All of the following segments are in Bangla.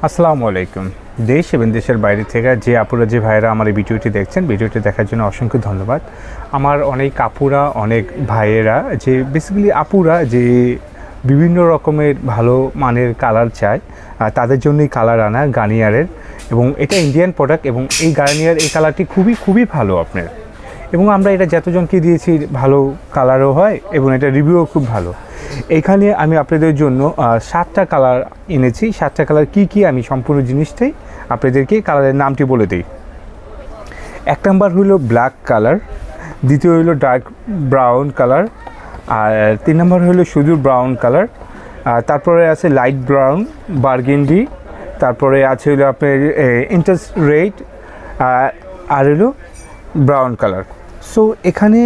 আসসালামু আলাইকুম। দেশ এবং দেশের বাইরে থেকে যে আপুরা যে ভাইয়েরা আমার এই ভিডিওটি দেখছেন, ভিডিওটি দেখার জন্য অসংখ্য ধন্যবাদ। আমার অনেক আপুরা, অনেক ভাইয়েরা যে বেসিক্যালি আপুরা যে বিভিন্ন রকমের ভালো মানের কালার চায়, তাদের জন্যই কালার আনা গার্নিয়ারের, এবং এটা ইন্ডিয়ান প্রোডাক্ট এবং এই গার্নিয়ার এই কালারটি খুবই ভালো আপনার, এবং আমরা এটা যতজনকে দিয়েছি ভালো কালারও হয় এবং এটা রিভিউও খুব ভালো। এইখানে আমি আপনাদের জন্য 7টা কালার এনেছি। 7টা কালার কি আমি সম্পূর্ণ জিনিসটাই আপনাদেরকে কালারের নামটি বলে দিই। 1 নাম্বার হইল ব্ল্যাক কালার, দ্বিতীয় হইল ডার্ক ব্রাউন কালার, আর 3 নাম্বার হইল শুধু ব্রাউন কালার, তারপরে আছে লাইট ব্রাউন, বার্গেন্ডি, তারপরে আছে হইলো আপনার ইন্টারেস্ট রেড, আর হইলো ব্রাউন কালার। সো এখানে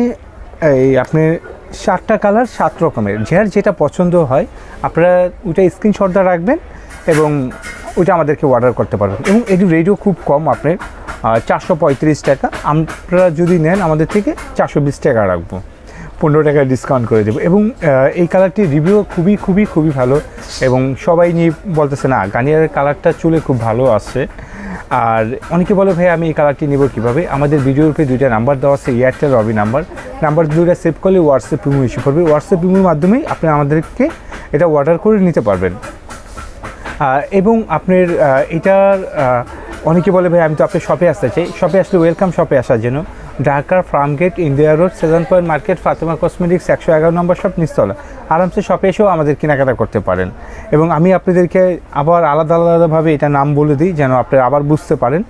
এই আপনার 7টা কালার 7 রকমের, যার যেটা পছন্দ হয় আপনারা ওইটা স্ক্রিনশটটা রাখবেন এবং ওইটা আমাদেরকে অর্ডার করতে পারবেন। এবং এটি রেটও খুব কম, আপনার 435 টাকা। আপনারা যদি নেন আমাদের থেকে 420 টাকা রাখবো, 15 টাকা ডিসকাউন্ট করে দেবো। এবং এই কালারটির রিভিউ খুবই ভালো, এবং সবাই নিয়ে বলতেছে না গার্নিয়ারের কালারটা চুলে খুব ভালো আসছে। আর অনেকে বলে ভাই আমি এই কালারটি নেব কীভাবে? আমাদের ভিডিওতে 2টা নাম্বার দেওয়া আছে, এয়ারটেল রবি নাম্বার 2টা সেভ করলে হোয়াটসঅ্যাপ ইমো ইস্যু করবে। হোয়াটসঅ্যাপ ইমোর মাধ্যমেই আপনি আমাদেরকে এটা অর্ডার করে নিতে পারবেন। এবং আপনার এটার অনেকে বলে ভাই আমি তো আপনার শপে আসতে চাই। শপে আসলে ওয়েলকাম শপে আসার জন্য। Dhaka Farmgate, India road, Shezan point market, Fatema cosmetics, 111 নম্বর শপ, নিচতলা। আরামসে শপে এসেও আমাদের কেনাকাটা করতে পারেন। এবং আমি আপনাদেরকে আবার আলাদাভাবে এটা নাম বলে দিই যেন আপনারা আবার বুঝতে পারেন।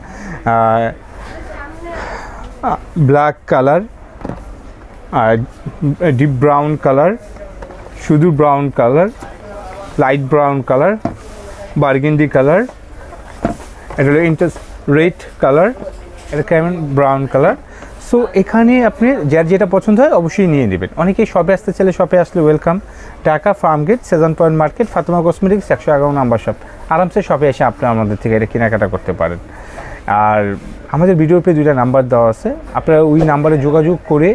Black colour, deep brown colour, শুধু brown colour, light brown colour, burgundy colour, এটা হলো ইন্টারেস্ট রেড কালার, এটা কেমন ব্রাউন কালার। সো এখানে আপনি যার যেটা পছন্দ হয় অবশ্যই নিয়ে নেবেন। অনেকেই শপে আসতে চাইলে শপে আসলে welcome. Dhaka Farmgate, Shezan point market, Fatema cosmetics, 111 নম্বর শপ। আরামসে শপে এসে আপনি আমাদের থেকে এটা কেনাকাটা করতে পারেন। আর আমাদের ভিডিওতে 2টা নাম্বার দেওয়া আছে, আপনারা ওই নাম্বারে যোগাযোগ করে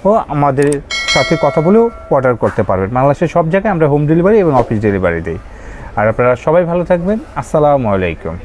ও আমাদের সাথে কথা বলেও অর্ডার করতে পারবেন। বাংলাদেশের সব জায়গায় আমরা হোম ডেলিভারি এবং অফিস ডেলিভারি দিই। আর আপনারা সবাই ভালো থাকবেন। আসসালামু আলাইকুম।